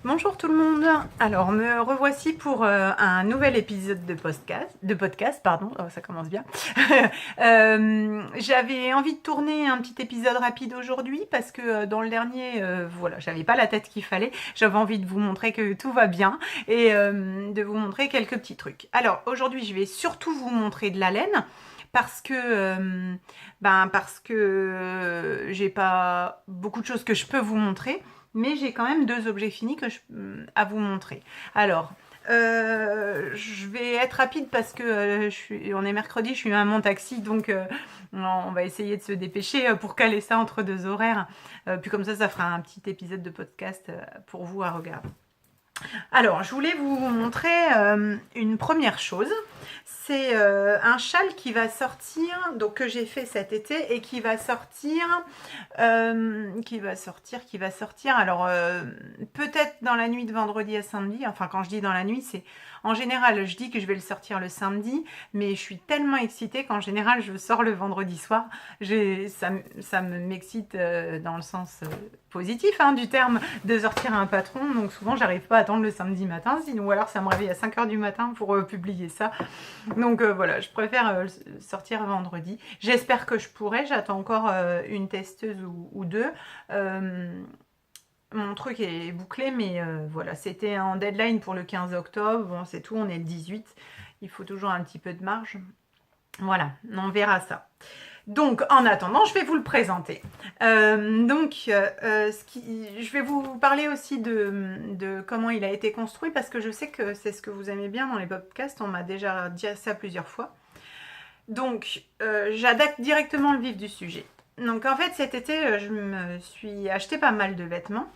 Bonjour tout le monde. Alors me revoici pour un nouvel épisode de podcast, pardon. Oh, ça commence bien. J'avais envie de tourner un petit épisode rapide aujourd'hui parce que dans le dernier, voilà, j'avais pas la tête qu'il fallait. J'avais envie de vous montrer que tout va bien et de vous montrer quelques petits trucs. Alors aujourd'hui, je vais surtout vous montrer de la laine parce que j'ai pas beaucoup de choses que je peux vous montrer. Mais j'ai quand même deux objets finis à vous montrer. Alors, je vais être rapide parce que on est mercredi, je suis à mon taxi, donc on va essayer de se dépêcher pour caler ça entre deux horaires. Puis comme ça fera un petit épisode de podcast pour vous à regarder. Alors, je voulais vous montrer une première chose. C'est un châle qui va sortir, donc que j'ai fait cet été et qui va sortir. Alors, peut-être dans la nuit de vendredi à samedi. Enfin, quand je dis dans la nuit, c'est en général, je dis que je vais le sortir le samedi, mais je suis tellement excitée qu'en général, je sors le vendredi soir. Ça m'excite dans le sens positif du terme de sortir un patron. Donc souvent, j'arrive pas à attendre le samedi matin, sinon, ou alors ça me réveille à 5h du matin pour publier ça. Donc voilà, je préfère sortir vendredi. J'espère que je pourrai. J'attends encore une testeuse ou deux. Mon truc est bouclé, mais voilà, c'était en deadline pour le 15 octobre. Bon, c'est tout, on est le 18. Il faut toujours un petit peu de marge. Voilà, on verra ça. Donc, en attendant, je vais vous le présenter. Je vais vous parler aussi de comment il a été construit, parce que je sais que c'est ce que vous aimez bien dans les podcasts. On m'a déjà dit ça plusieurs fois. Donc, j'attaque directement le vif du sujet. Donc, en fait, cet été, je me suis acheté pas mal de vêtements,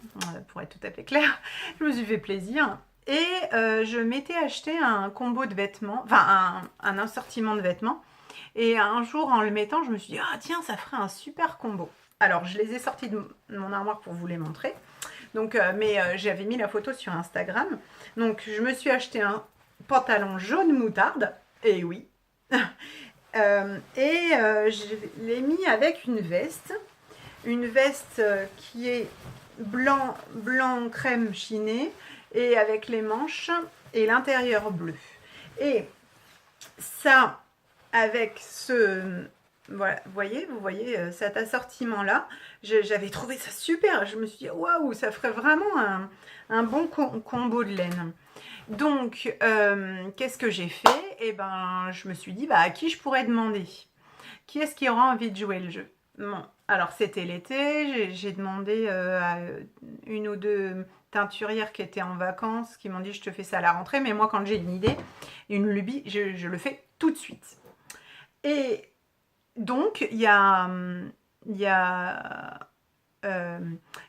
pour être tout à fait clair. Je me suis fait plaisir. Et je m'étais acheté un combo de vêtements, enfin un assortiment de vêtements. Et un jour, en le mettant, je me suis dit, ah tiens, ça ferait un super combo. Alors, je les ai sortis de mon armoire pour vous les montrer. Donc, j'avais mis la photo sur Instagram. Donc, je me suis acheté un pantalon jaune moutarde. Et oui. Je l'ai mis avec une veste. Une veste qui est blanc crème chiné et avec les manches et l'intérieur bleu. Et ça, avec ce... Voilà, vous voyez cet assortiment-là, j'avais trouvé ça super. Je me suis dit, waouh, ça ferait vraiment un bon combo de laine. Donc, qu'est-ce que j'ai fait? Eh ben, je me suis dit, à qui je pourrais demander? Qui est-ce qui aura envie de jouer le jeu? Bon, alors c'était l'été, j'ai demandé à une ou deux teinturières qui étaient en vacances, qui m'ont dit, je te fais ça à la rentrée, mais moi, quand j'ai une idée, une lubie, je le fais tout de suite. Et donc, il y a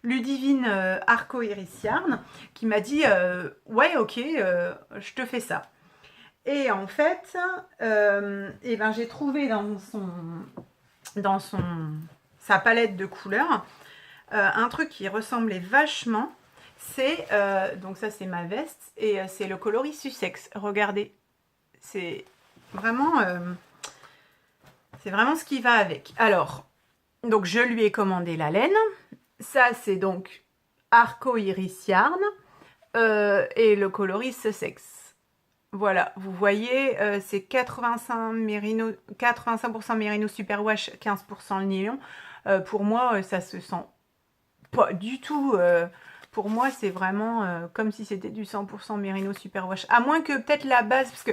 Ludivine Arco Iris Yarn qui m'a dit ouais, ok, je te fais ça. Et en fait, j'ai trouvé dans sa palette de couleurs un truc qui ressemblait vachement. Donc ça, c'est ma veste et c'est le coloris Sussex. Regardez, c'est vraiment ce qui va avec. Alors, donc je lui ai commandé la laine. Ça, c'est donc Arco Iris Yarn et le coloris Sussex. Voilà, vous voyez, c'est 85% Merino Superwash, 15% nylon. Pour moi, ça se sent pas du tout. Pour moi, c'est vraiment comme si c'était du 100% Merino Superwash. À moins que peut-être la base, parce que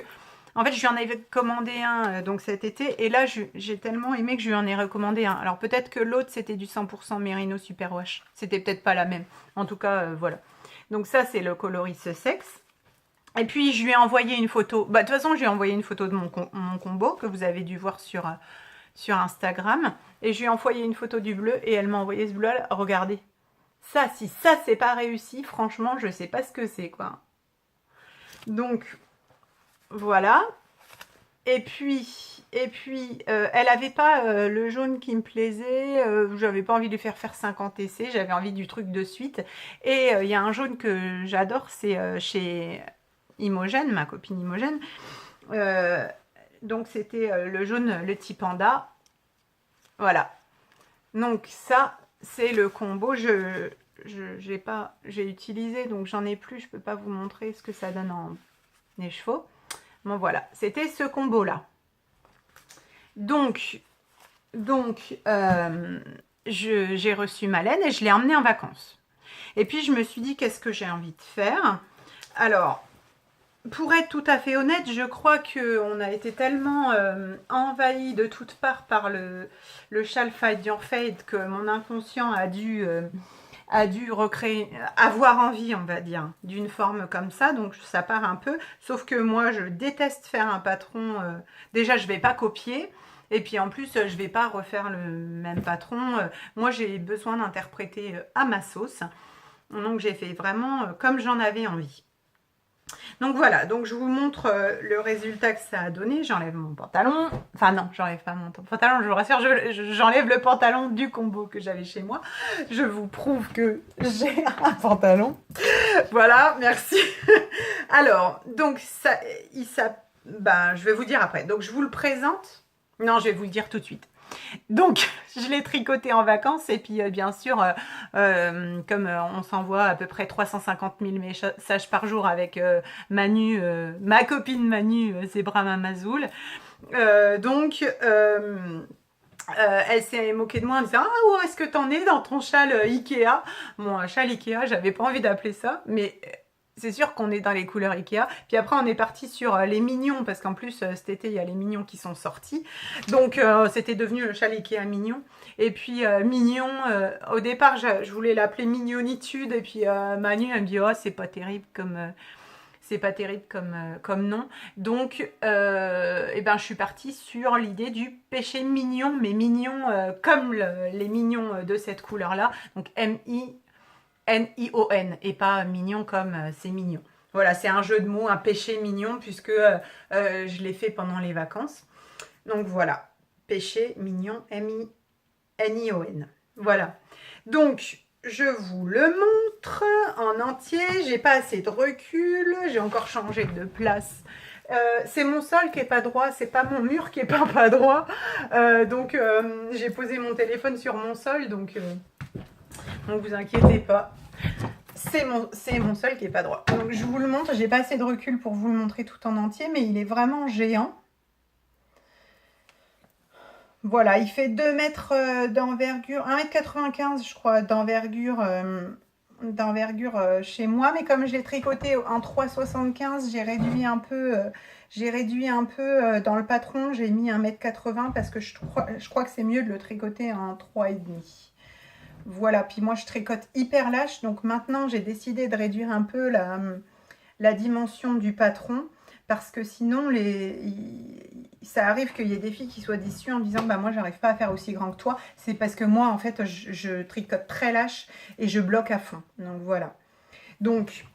en fait, je lui en avais commandé un donc cet été, et là, j'ai tellement aimé que je lui en ai recommandé un. Alors peut-être que l'autre, c'était du 100% Merino Superwash. C'était peut-être pas la même. En tout cas, voilà. Donc ça, c'est le coloris Sussex. Et puis, je lui ai envoyé une photo. De toute façon, je lui ai envoyé une photo de mon combo, que vous avez dû voir sur Instagram. Et je lui ai envoyé une photo du bleu, et elle m'a envoyé ce bleu-là. Regardez. Ça, si ça, c'est pas réussi, franchement, je sais pas ce que c'est, quoi. Donc... Voilà. Et puis elle avait pas le jaune qui me plaisait. J'avais pas envie de lui faire 50 essais. J'avais envie du truc de suite. Et il y a un jaune que j'adore, c'est chez Imogène, ma copine Imogène. Donc c'était le jaune, le petit panda. Voilà. Donc ça, c'est le combo. j'ai utilisé, donc j'en ai plus, je peux pas vous montrer ce que ça donne en écheveau. Bon voilà, c'était ce combo-là. Donc j'ai reçu ma laine et je l'ai emmenée en vacances. Et puis je me suis dit, qu'est-ce que j'ai envie de faire? Alors, pour être tout à fait honnête, je crois qu'on a été tellement envahi de toutes parts par le châle Fight Your Fate que mon inconscient a dû recréer, avoir envie, on va dire, d'une forme comme ça. Donc ça part un peu. Sauf que moi, je déteste faire un patron. Déjà, je vais pas copier. Et puis en plus, je vais pas refaire le même patron. Moi, j'ai besoin d'interpréter à ma sauce. Donc j'ai fait vraiment comme j'en avais envie. Donc voilà, donc je vous montre le résultat que ça a donné. J'enlève mon pantalon. Enfin non, j'enlève pas mon pantalon, je vous rassure, j'enlève le pantalon du combo que j'avais chez moi. Je vous prouve que j'ai un pantalon. Voilà, merci. Alors, donc je vais vous dire après. Donc je vous le présente. Non, je vais vous le dire tout de suite. Donc, je l'ai tricoté en vacances et puis bien sûr, comme on s'envoie à peu près 350 000 messages par jour avec Manu, ma copine Manu, Zebra Mamazoul. Elle s'est moquée de moi en disant « Ah, où est-ce que t'en es dans ton châle Ikea ?» Bon, un châle Ikea, j'avais pas envie d'appeler ça, mais c'est sûr qu'on est dans les couleurs Ikea. Puis après, on est parti sur les mignons, parce qu'en plus, cet été, il y a les mignons qui sont sortis. Donc, c'était devenu le châle Ikea mignon. Et puis, mignon, au départ, je voulais l'appeler mignonitude. Et puis, Manu, elle me dit « Oh, c'est pas terrible comme nom. » Donc, je suis partie sur l'idée du péché mignon, mais mignon comme les mignons de cette couleur-là. Donc, M-I-N-I-O-N et pas mignon comme c'est mignon. Voilà, c'est un jeu de mots, un péché mignon, puisque je l'ai fait pendant les vacances. Donc voilà, péché mignon, M-I-N-I-O-N. Voilà. Donc, je vous le montre en entier. J'ai pas assez de recul. J'ai encore changé de place. C'est mon sol qui est pas droit. C'est pas mon mur qui est pas droit. J'ai posé mon téléphone sur mon sol. Donc vous inquiétez pas. C'est mon sol qui est pas droit. Donc je vous le montre. J'ai pas assez de recul pour vous le montrer tout en entier. Mais il est vraiment géant. Voilà, il fait 2 mètres d'envergure, 1,95 m je crois d'envergure chez moi. Mais comme je l'ai tricoté en 3,75 m, j'ai réduit un peu, dans le patron. J'ai mis 1,80 m parce que je crois que c'est mieux de le tricoter en 3,5 m. Voilà, puis moi je tricote hyper lâche. Donc maintenant j'ai décidé de réduire un peu la dimension du patron. Parce que sinon, ça arrive qu'il y ait des filles qui soient déçues en disant « Bah moi, j'arrive pas à faire aussi grand que toi. » C'est parce que moi, en fait, je tricote très lâche et je bloque à fond. Donc, voilà. Donc,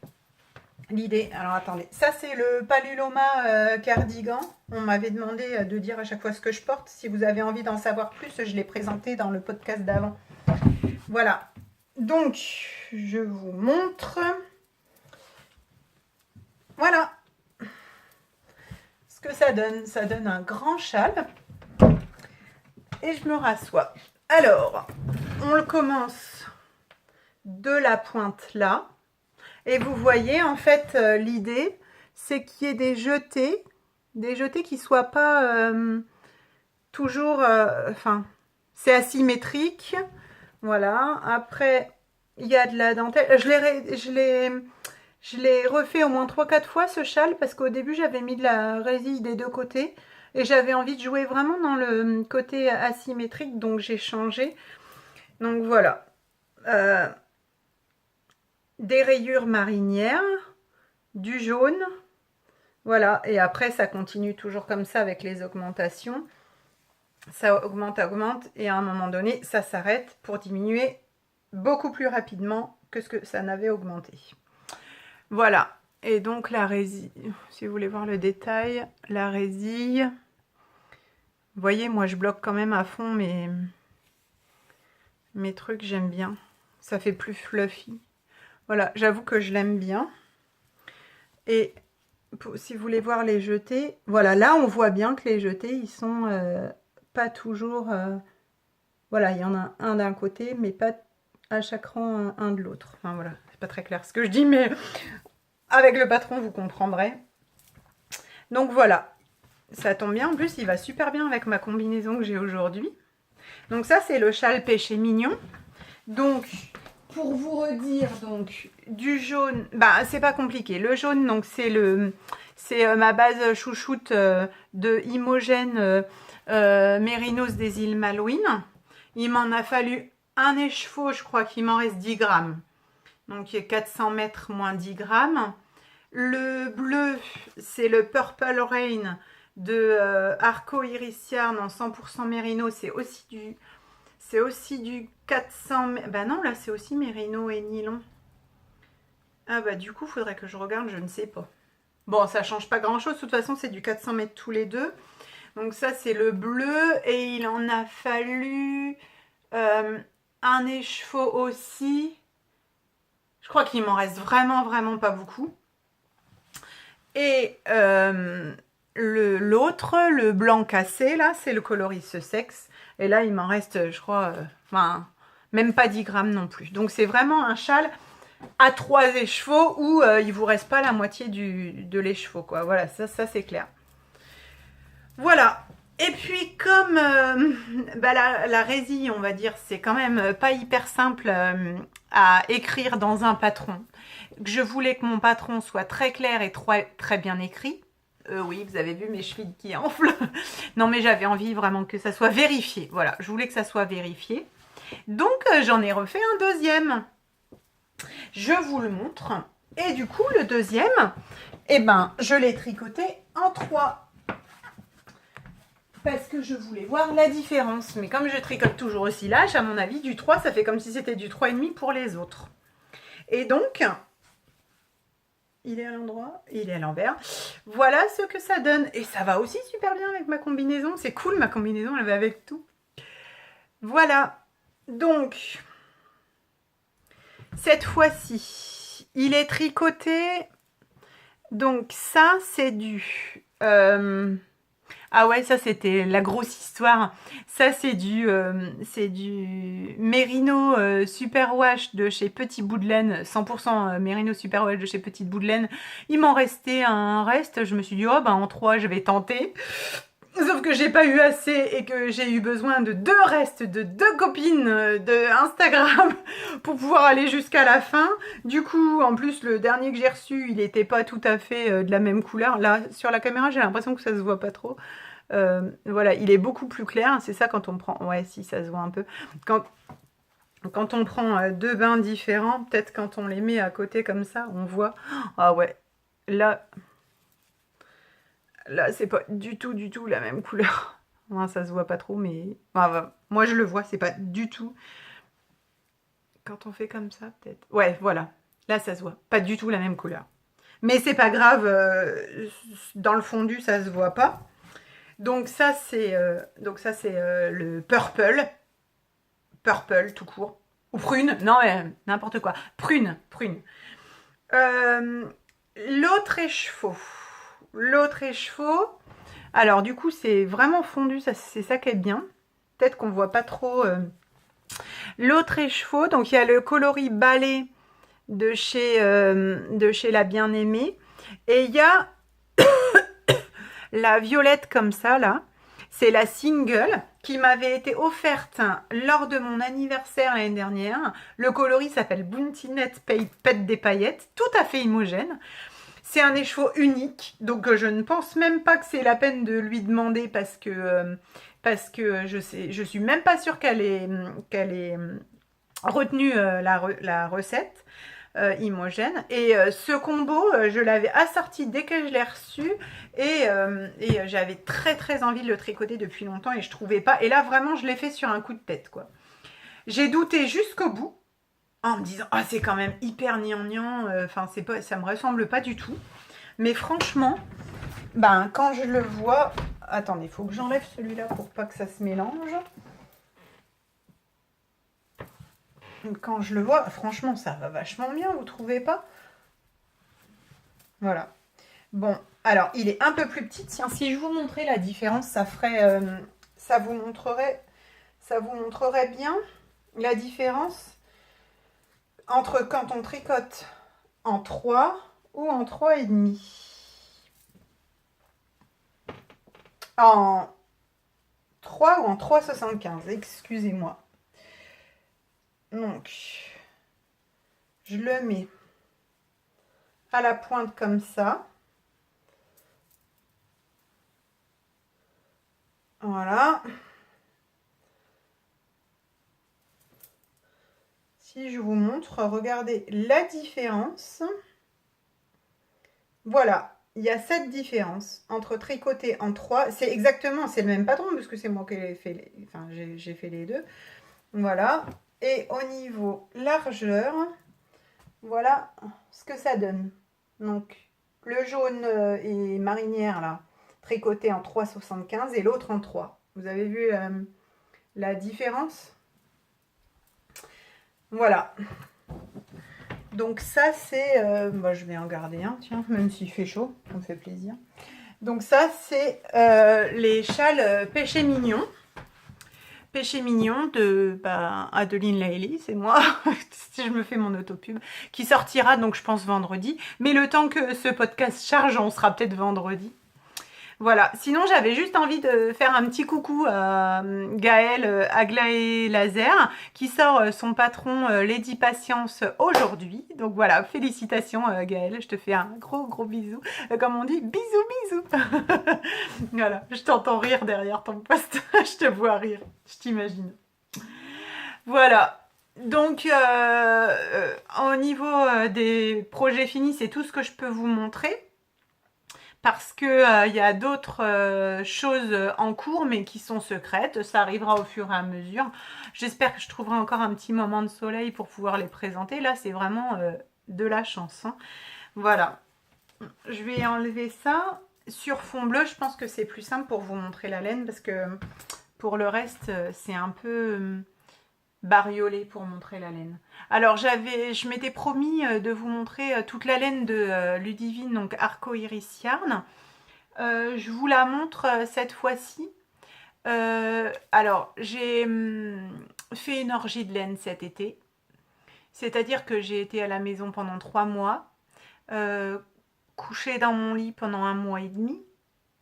l'idée... Alors, attendez. Ça, c'est le Paluloma cardigan. On m'avait demandé de dire à chaque fois ce que je porte. Si vous avez envie d'en savoir plus, je l'ai présenté dans le podcast d'avant. Voilà. Donc, je vous montre. Voilà. Que ça donne un grand châle et je me rassois. Alors, on le commence de la pointe là et vous voyez en fait l'idée c'est qu'il y ait des jetés qui soient pas toujours c'est asymétrique. Voilà, après il y a de la dentelle. Je l'ai refait au moins 3-4 fois ce châle parce qu'au début j'avais mis de la résille des deux côtés et j'avais envie de jouer vraiment dans le côté asymétrique, donc j'ai changé. Donc voilà, des rayures marinières, du jaune, voilà, et après ça continue toujours comme ça avec les augmentations. Ça augmente et à un moment donné ça s'arrête pour diminuer beaucoup plus rapidement que ce que ça n'avait augmenté. Voilà, et donc la résille, si vous voulez voir le détail, la résille, vous voyez, moi je bloque quand même à fond mes trucs, j'aime bien, ça fait plus fluffy. Voilà, j'avoue que je l'aime bien. Et si vous voulez voir les jetés, voilà, là on voit bien que les jetés, ils sont pas toujours... voilà, il y en a un d'un côté, mais pas à chaque rang un de l'autre. Enfin voilà, c'est pas très clair ce que je dis, mais avec le patron, vous comprendrez. Donc voilà, ça tombe bien. En plus, il va super bien avec ma combinaison que j'ai aujourd'hui. Donc ça, c'est le châle Péché Mignon. Donc, pour vous redire, donc, du jaune, bah, c'est pas compliqué. Le jaune, donc, c'est ma base chouchoute de Imogène Mérinos des îles Malouines. Il m'en a fallu un écheveau, je crois qu'il m'en reste 10 grammes. Donc, il y a 400 mètres moins 10 grammes. Le bleu, c'est le Purple Rain de Arco Iris Yarn en 100% Mérino. C'est aussi du 400... Bah non, là, c'est aussi Mérino et Nylon. Ah bah du coup, faudrait que je regarde, je ne sais pas. Bon, ça change pas grand-chose. De toute façon, c'est du 400 mètres tous les deux. Donc ça, c'est le bleu. Et il en a fallu un écheveau aussi. Je crois qu'il m'en reste vraiment pas beaucoup. Et l'autre, le blanc cassé, là, c'est le coloris Sussex. Et là, il m'en reste, je crois, enfin, même pas 10 grammes non plus. Donc, c'est vraiment un châle à 3 écheveaux où il vous reste pas la moitié de l'écheveau, quoi. Voilà, ça c'est clair. Voilà. Et puis, comme bah, la résille, on va dire, c'est quand même pas hyper simple à écrire dans un patron. Je voulais que mon patron soit très clair et très bien écrit. Oui, vous avez vu mes chevilles qui enflent. Non, mais j'avais envie vraiment que ça soit vérifié. Voilà, je voulais que ça soit vérifié. Donc, j'en ai refait un deuxième. Je vous le montre. Et du coup, le deuxième, eh ben, je l'ai tricoté en 3. Parce que je voulais voir la différence. Mais comme je tricote toujours aussi lâche, à mon avis, du 3, ça fait comme si c'était du 3,5 pour les autres. Et donc, il est à l'endroit, il est à l'envers. Voilà ce que ça donne. Et ça va aussi super bien avec ma combinaison. C'est cool, ma combinaison, elle va avec tout. Voilà. Donc, cette fois-ci, il est tricoté. Donc ça, c'est du... Ah ouais, ça c'était la grosse histoire. Ça c'est du Mérino Superwash de chez Petit Bout de Laine, 100% Mérino Superwash de chez Petite Bout de Laine. Il m'en restait un reste, je me suis dit oh ben en 3 je vais tenter. Sauf que j'ai pas eu assez et que j'ai eu besoin de 2 restes de 2 copines de Instagram pour pouvoir aller jusqu'à la fin. Du coup, en plus, le dernier que j'ai reçu, il n'était pas tout à fait de la même couleur. Là, sur la caméra, j'ai l'impression que ça se voit pas trop. Voilà, il est beaucoup plus clair. C'est ça quand on prend... Ouais, si, ça se voit un peu. Quand on prend 2 bains différents, peut-être quand on les met à côté comme ça, on voit... Ah ouais, là... Là, c'est pas du tout la même couleur. Enfin, ça se voit pas trop, mais... Enfin, moi, je le vois, c'est pas du tout... Quand on fait comme ça, peut-être... Ouais, voilà. Là, ça se voit. Pas du tout la même couleur. Mais c'est pas grave, dans le fondu, ça se voit pas. Donc ça, c'est le purple. Purple, tout court. Ou prune. Non, n'importe quoi. Prune. L'autre écheveau. Alors, du coup, c'est vraiment fondu. C'est ça qui est bien. Peut-être qu'on voit pas trop... L'autre écheveau, donc il y a le coloris balai de chez La Bien-Aimée. Et il y a la violette comme ça, là. C'est la single qui m'avait été offerte lors de mon anniversaire l'année dernière. Le coloris s'appelle Bountinette Pète des paillettes, tout à fait homogène. C'est un écheveau unique, donc je ne pense même pas que c'est la peine de lui demander parce que je suis même pas sûre qu'elle ait retenu la recette homogène. Et ce combo, je l'avais assorti dès que je l'ai reçu et j'avais très envie de le tricoter depuis longtemps et je trouvais pas. Et là, vraiment, je l'ai fait sur un coup de tête, quoi. J'ai douté jusqu'au bout en me disant ah c'est quand même hyper gnangnan, enfin c'est pas, ça me ressemble pas du tout. Mais franchement, ben quand je le vois, attendez, il faut que j'enlève celui-là pour pas que ça se mélange. Quand je le vois, franchement, ça va vachement bien, vous trouvez pas? Voilà. Bon, alors, il est un peu plus petit. Tiens, si je vous montrais la différence, ça ferait... ça vous montrerait bien la différence. entre quand on tricote en 3 ou en 3,5. En 3 ou en 3,75, excusez-moi. Donc, je le mets à la pointe comme ça. Voilà. Si je vous montre, regardez la différence. Voilà, il y a cette différence entre tricoter en 3. C'est exactement, c'est le même patron puisque c'est moi qui ai fait j'ai fait les deux. Voilà. Et au niveau largeur, voilà ce que ça donne. Donc, le jaune et marinière là, tricoté en 3,75 et l'autre en 3. Vous avez vu la différence? Voilà. Donc ça c'est, je vais en garder un, tiens, même s'il fait chaud, ça me fait plaisir. Donc ça c'est les châles Péché Mignon. Péché Mignon de Adeline Laëli, c'est moi, si je me fais mon autopub, qui sortira donc je pense vendredi. Mais le temps que ce podcast charge, on sera peut-être vendredi. Voilà, sinon j'avais juste envie de faire un petit coucou à Gaëlle Aglaé Laser qui sort son patron Lady Patience aujourd'hui. Donc voilà, félicitations Gaëlle, je te fais un gros bisou. Comme on dit, bisous. Voilà, je t'entends rire derrière ton poste, je te vois rire, je t'imagine. Voilà. Donc, au niveau des projets finis, c'est tout ce que je peux vous montrer. Parce que y a d'autres choses en cours, mais qui sont secrètes. Ça arrivera au fur et à mesure. J'espère que je trouverai encore un petit moment de soleil pour pouvoir les présenter. Là, c'est vraiment de la chance. Hein. Voilà. Je vais enlever ça. Sur fond bleu, je pense que c'est plus simple pour vous montrer la laine, parce que pour le reste, c'est un peu bariolé pour montrer la laine. Alors je m'étais promis de vous montrer toute la laine de Ludivine, donc Arco Iris Yarn. Je vous la montre cette fois-ci. Alors j'ai fait une orgie de laine cet été. C'est-à-dire que j'ai été à la maison pendant 3 mois, couchée dans mon lit pendant 1 mois et demi.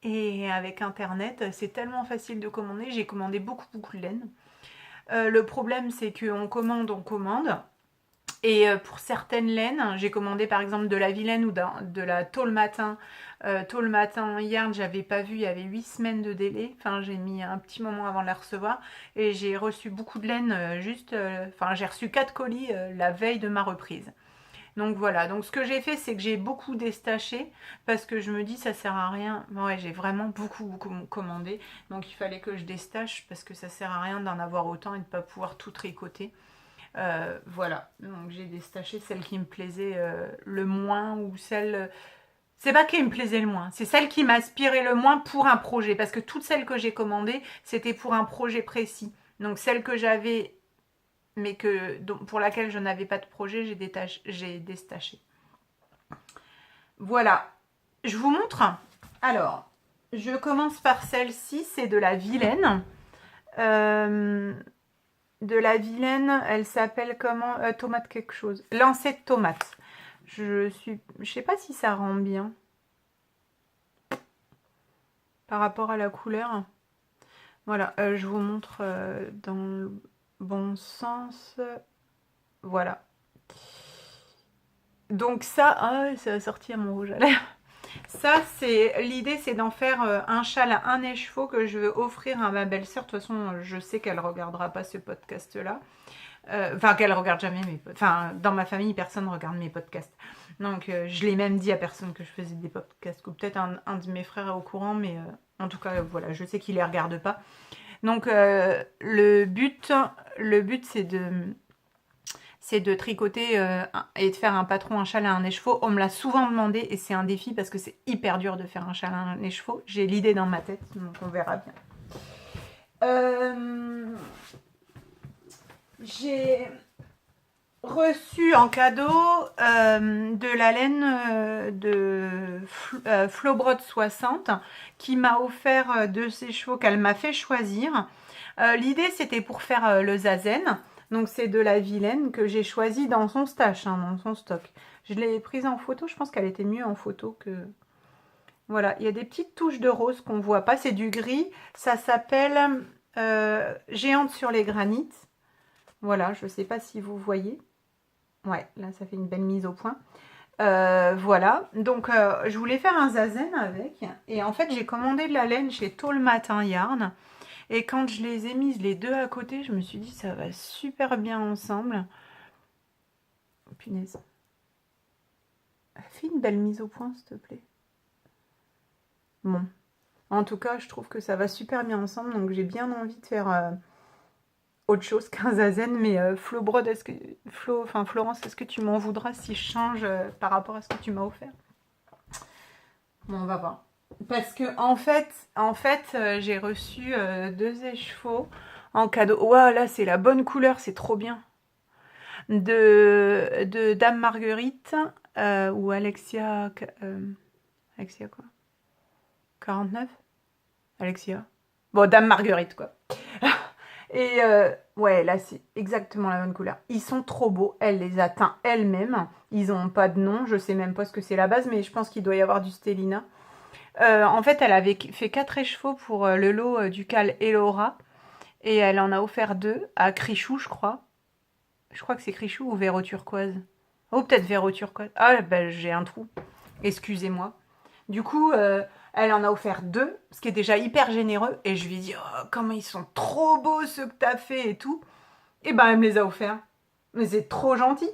Et avec internet, c'est tellement facile de commander. J'ai commandé beaucoup de laine. Le problème, c'est qu'on commande, Et pour certaines laines, j'ai commandé par exemple de la Vilaine ou de la Tôt le matin. Tôt le matin Yarn, j'avais pas vu, il y avait 8 semaines de délai. Enfin, j'ai mis un petit moment avant de la recevoir. Et j'ai reçu beaucoup de laine j'ai reçu 4 colis la veille de ma reprise. Donc voilà, donc ce que j'ai fait, c'est que j'ai beaucoup destaché parce que je me dis ça sert à rien. Ouais, j'ai vraiment beaucoup commandé, donc il fallait que je destache parce que ça sert à rien d'en avoir autant et de ne pas pouvoir tout tricoter. Voilà, donc j'ai destaché celle qui me plaisait le moins ou celle... C'est pas qui me plaisait le moins, c'est celle qui m'aspirait le moins pour un projet parce que toutes celles que j'ai commandées, c'était pour un projet précis. Donc celle que j'avais mais pour laquelle je n'avais pas de projet, j'ai destaché. Voilà, je vous montre. Alors, je commence par celle-ci, c'est de la Vilaine. De la Vilaine, elle s'appelle comment tomate quelque chose. Lancée de tomate. Je sais pas si ça rend bien par rapport à la couleur. Voilà, je vous montre dans le bon sens. Voilà. Donc ça a sorti à mon rouge à lèvres. Ça, l'idée, c'est d'en faire un châle à un écheveau que je veux offrir à ma belle-sœur. De toute façon, je sais qu'elle regardera pas ce podcast-là. Qu'elle regarde jamais mes podcasts. Enfin, dans ma famille, personne ne regarde mes podcasts. Donc, je l'ai même dit à personne que je faisais des podcasts. Ou peut-être un de mes frères est au courant, mais en tout cas, voilà, je sais qu'il les regarde pas. Donc, le but c'est de tricoter et de faire un patron, un châle à un écheveau. On me l'a souvent demandé et c'est un défi parce que c'est hyper dur de faire un châle à un écheveau. J'ai l'idée dans ma tête, donc on verra bien. J'ai reçu en cadeau de la laine de Flobrod 60 qui m'a offert de ces chevaux qu'elle m'a fait choisir. L'idée c'était pour faire le zazen. Donc c'est de la Vilaine que j'ai choisi dans son stash, hein, dans son stock. Je l'ai prise en photo, je pense qu'elle était mieux en photo que... Voilà, il y a des petites touches de rose qu'on voit pas, c'est du gris. Ça s'appelle Géante sur les granites. Voilà, je sais pas si vous voyez. Ouais, là ça fait une belle mise au point. Voilà, donc je voulais faire un zazen avec. Et en fait j'ai commandé de la laine chez Tôt le Matin Yarn. Et quand je les ai mises les deux à côté, je me suis dit ça va super bien ensemble. Oh, punaise. Fais une belle mise au point s'il te plaît. Bon. En tout cas, je trouve que ça va super bien ensemble. Donc j'ai bien envie de faire autre chose qu'un zazen. Mais Flo Brode, Florence, est-ce que tu m'en voudras si je change par rapport à ce que tu m'as offert? Bon, on va voir. Parce que en fait, j'ai reçu 2 échevaux en cadeau. Ouah, là c'est la bonne couleur, c'est trop bien. De Dame Marguerite ou Alexia. Alexia quoi? 49? Alexia. Bon, Dame Marguerite quoi. Et ouais, là c'est exactement la bonne couleur. Ils sont trop beaux. Elle les a teints elle-même. Ils n'ont pas de nom. Je sais même pas ce que c'est la base, mais je pense qu'il doit y avoir du Stellina. En fait, elle avait fait 4 écheveaux pour le lot du Cal et Laura. Et elle en a offert 2 à Crichou, je crois. Je crois que c'est Crichou ou Véro Turquoise. Oh, peut-être Véro Turquoise. Ah, ben j'ai un trou. Excusez-moi. Du coup, elle en a offert 2, ce qui est déjà hyper généreux. Et je lui ai dit, oh, comment ils sont trop beaux ceux que t'as fait et tout. Et ben, elle me les a offerts. Mais c'est trop gentil.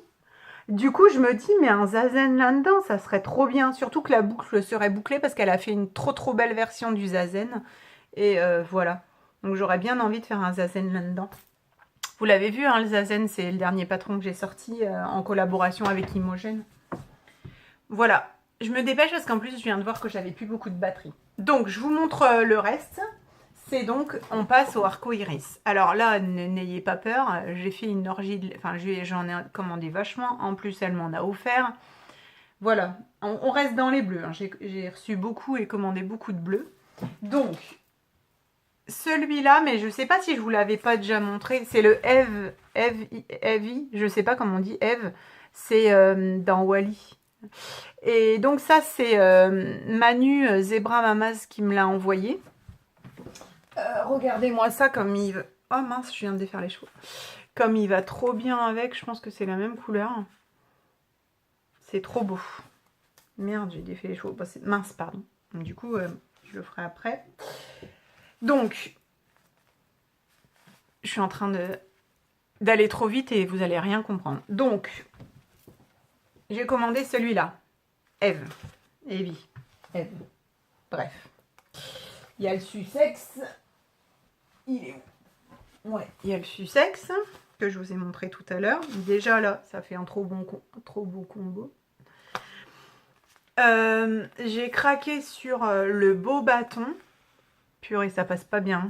Du coup, je me dis, mais un zazen là-dedans, ça serait trop bien. Surtout que la boucle serait bouclée parce qu'elle a fait une trop belle version du zazen. Et voilà. Donc j'aurais bien envie de faire un zazen là-dedans. Vous l'avez vu, hein, le zazen, c'est le dernier patron que j'ai sorti en collaboration avec Imogen. Voilà. Je me dépêche parce qu'en plus, je viens de voir que j'avais plus beaucoup de batterie. Donc, je vous montre le reste. C'est donc, on passe au arco-iris. Alors là, n'ayez pas peur, j'ai fait une orgie, enfin j'en ai commandé vachement, en plus elle m'en a offert. Voilà, on reste dans les bleus, hein. J'ai reçu beaucoup et commandé beaucoup de bleus. Donc, celui-là, mais je sais pas si je vous l'avais pas déjà montré, c'est le Evie, je sais pas comment on dit, Eve, c'est dans Wally. Et donc ça, c'est Manu Zebra Mamas qui me l'a envoyé. Regardez-moi ça comme il va... Oh mince, je viens de défaire les cheveux. Comme il va trop bien avec, je pense que c'est la même couleur. C'est trop beau. Merde, j'ai défait les cheveux. Bah, mince, pardon. Donc, du coup, je le ferai après. Donc, je suis en train d'aller trop vite et vous allez rien comprendre. Donc, j'ai commandé celui-là. Eve. Evie. Eve. Bref. Il y a le Sussex. Il est où? Ouais, il y a le Sussex que je vous ai montré tout à l'heure. Déjà là, ça fait un trop beau combo. J'ai craqué sur le beau bâton. Purée, ça passe pas bien.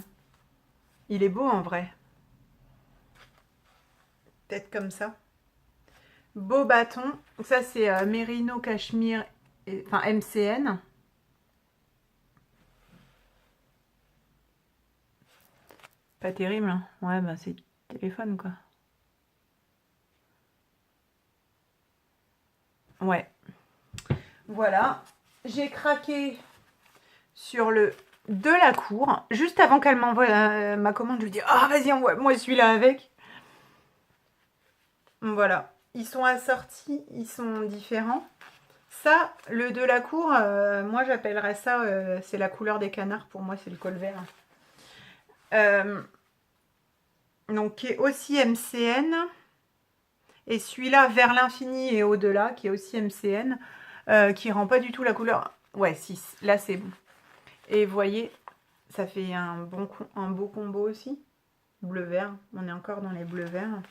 Il est beau en vrai. Peut-être comme ça. Beau bâton. Ça, c'est Merino Cachemire, enfin MCN. Pas terrible, hein. Ouais, bah c'est téléphone, quoi. Ouais. Voilà. J'ai craqué sur le de la cour. Juste avant qu'elle m'envoie ma commande, je lui dis « Ah, vas-y, envoie-moi celui-là avec. » Voilà. Ils sont assortis, ils sont différents. Ça, le de la cour, moi j'appellerais ça, c'est la couleur des canards. Pour moi, c'est le col vert. Donc, qui est aussi MCN. Et celui-là, vers l'infini et au-delà, qui est aussi MCN, qui rend pas du tout la couleur. Ouais, 6. Là, c'est bon. Et vous voyez, ça fait un beau combo aussi. Bleu-vert. On est encore dans les bleus-verts.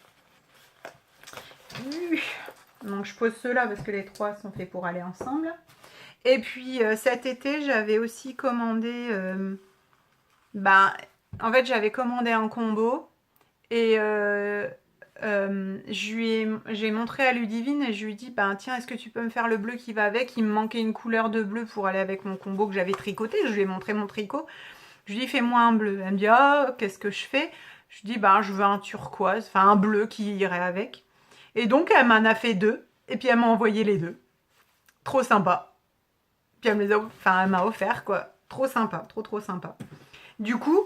Donc, je pose ceux-là parce que les 3 sont faits pour aller ensemble. Et puis, cet été, j'avais aussi commandé... en fait, j'avais commandé un combo. Et j'ai montré à Ludivine et je lui ai dit, tiens, est-ce que tu peux me faire le bleu qui va avec? Il me manquait une couleur de bleu pour aller avec mon combo que j'avais tricoté. Je lui ai montré mon tricot. Je lui ai dit, fais-moi un bleu. Elle me dit, oh, qu'est-ce que je fais? Je dis, ben, je veux un turquoise, enfin un bleu qui irait avec. Et donc, elle m'en a fait 2. Et puis, elle m'a envoyé les 2. Trop sympa. Puis, elle m'a offert, quoi. Trop sympa, trop sympa. Du coup...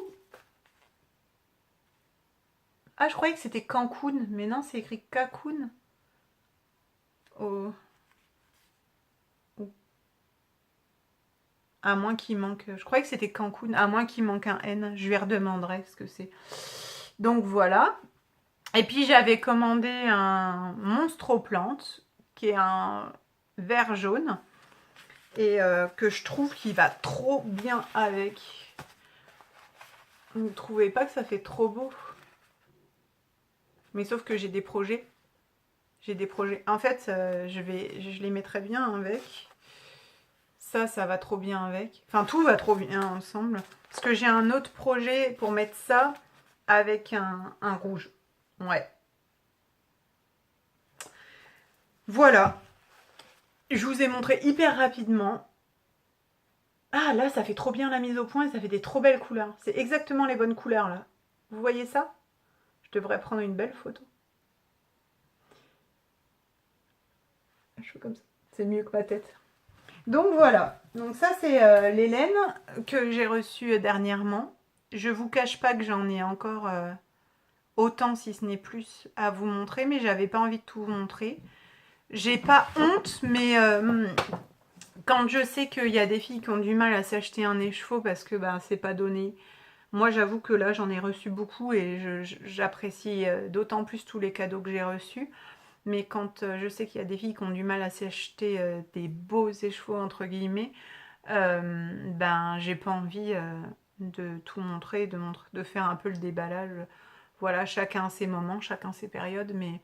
Ah, je croyais que c'était Cancun. Mais non, c'est écrit Cancun. Oh. À moins qu'il manque... Je croyais que c'était Cancun. À moins qu'il manque un N. Je lui redemanderai ce que c'est. Donc, voilà. Et puis, j'avais commandé un monstro-plante, qui est un vert jaune. Et que je trouve qu'il va trop bien avec. Vous ne trouvez pas que ça fait trop beau? Mais sauf que j'ai des projets. J'ai des projets. En fait, je les mettrai bien avec. Ça va trop bien avec. Enfin, tout va trop bien ensemble. Parce que j'ai un autre projet pour mettre ça avec un rouge. Ouais. Voilà. Je vous ai montré hyper rapidement. Ah, là, ça fait trop bien la mise au point et ça fait des trop belles couleurs. C'est exactement les bonnes couleurs, là. Vous voyez ça? Je devrais prendre une belle photo. Je fais comme ça. C'est mieux que ma tête. Donc voilà. Donc ça, c'est les laines que j'ai reçues dernièrement. Je vous cache pas que j'en ai encore autant, si ce n'est plus, à vous montrer. Mais j'avais pas envie de tout vous montrer. J'ai pas honte, mais quand je sais qu'il y a des filles qui ont du mal à s'acheter un écheveau parce que bah, c'est pas donné. Moi, j'avoue que là, j'en ai reçu beaucoup et j'apprécie d'autant plus tous les cadeaux que j'ai reçus. Mais quand je sais qu'il y a des filles qui ont du mal à s'acheter des beaux écheveaux, entre guillemets, ben, j'ai pas envie de tout montrer, de faire un peu le déballage. Voilà, chacun ses moments, chacun ses périodes, mais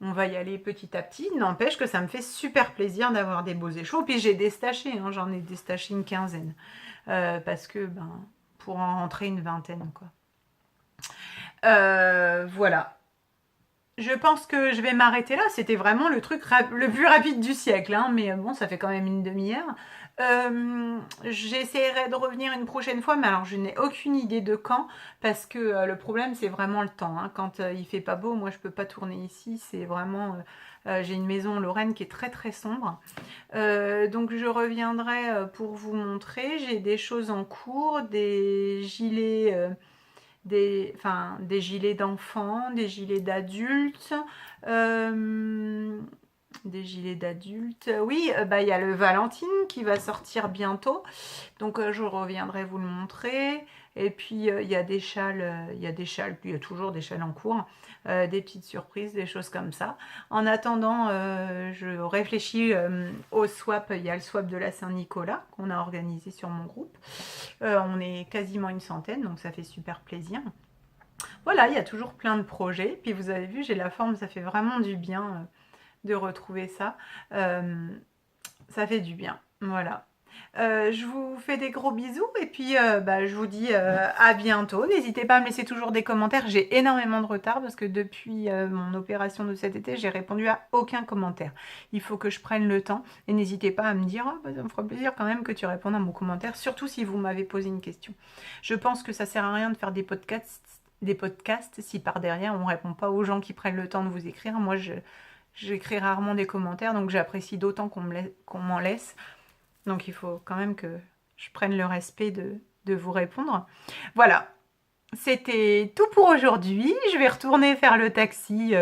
on va y aller petit à petit. N'empêche que ça me fait super plaisir d'avoir des beaux écheveaux. Puis j'ai déstaché, hein, j'en ai déstaché une quinzaine. Parce que, ben, pour en rentrer une vingtaine, quoi. Voilà. Je pense que je vais m'arrêter là. C'était vraiment le truc le plus rapide du siècle. Hein. Mais bon, ça fait quand même une demi-heure. J'essaierai de revenir une prochaine fois. Mais alors, je n'ai aucune idée de quand. Parce que le problème, c'est vraiment le temps. Hein. Quand il fait pas beau, moi, je peux pas tourner ici. C'est vraiment... j'ai une maison en Lorraine qui est très très sombre. Donc, je reviendrai pour vous montrer. J'ai des choses en cours. Des gilets... des gilets d'enfants, des gilets d'adultes, des gilets d'adultes. Oui, bah, il y a le Valentine qui va sortir bientôt, donc je reviendrai vous le montrer. Et puis il y a des châles, il y a toujours des châles en cours, des petites surprises, des choses comme ça. En attendant, je réfléchis au swap. Il y a le swap de la Saint-Nicolas qu'on a organisé sur mon groupe. On est quasiment une centaine, donc ça fait super plaisir. Voilà, il y a toujours plein de projets. Puis vous avez vu, j'ai la forme, ça fait vraiment du bien de retrouver ça. Ça fait du bien, voilà. Je vous fais des gros bisous et puis bah, je vous dis à bientôt. N'hésitez pas à me laisser toujours des commentaires. J'ai énormément de retard parce que depuis mon opération de cet été, j'ai répondu à aucun commentaire. Il faut que je prenne le temps et n'hésitez pas à me dire oh, bah, ça me fera plaisir quand même que tu répondes à mon commentaire, surtout si vous m'avez posé une question. Je pense que ça sert à rien de faire des podcasts si par derrière on ne répond pas aux gens qui prennent le temps de vous écrire. Moi, j'écris rarement des commentaires, donc j'apprécie d'autant qu'on m'en laisse. Donc il faut quand même que je prenne le respect de vous répondre. Voilà, c'était tout pour aujourd'hui. Je vais retourner faire le taxi,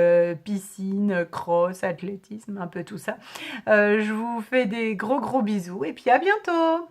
piscine, cross, athlétisme, un peu tout ça. Je vous fais des gros bisous et puis à bientôt!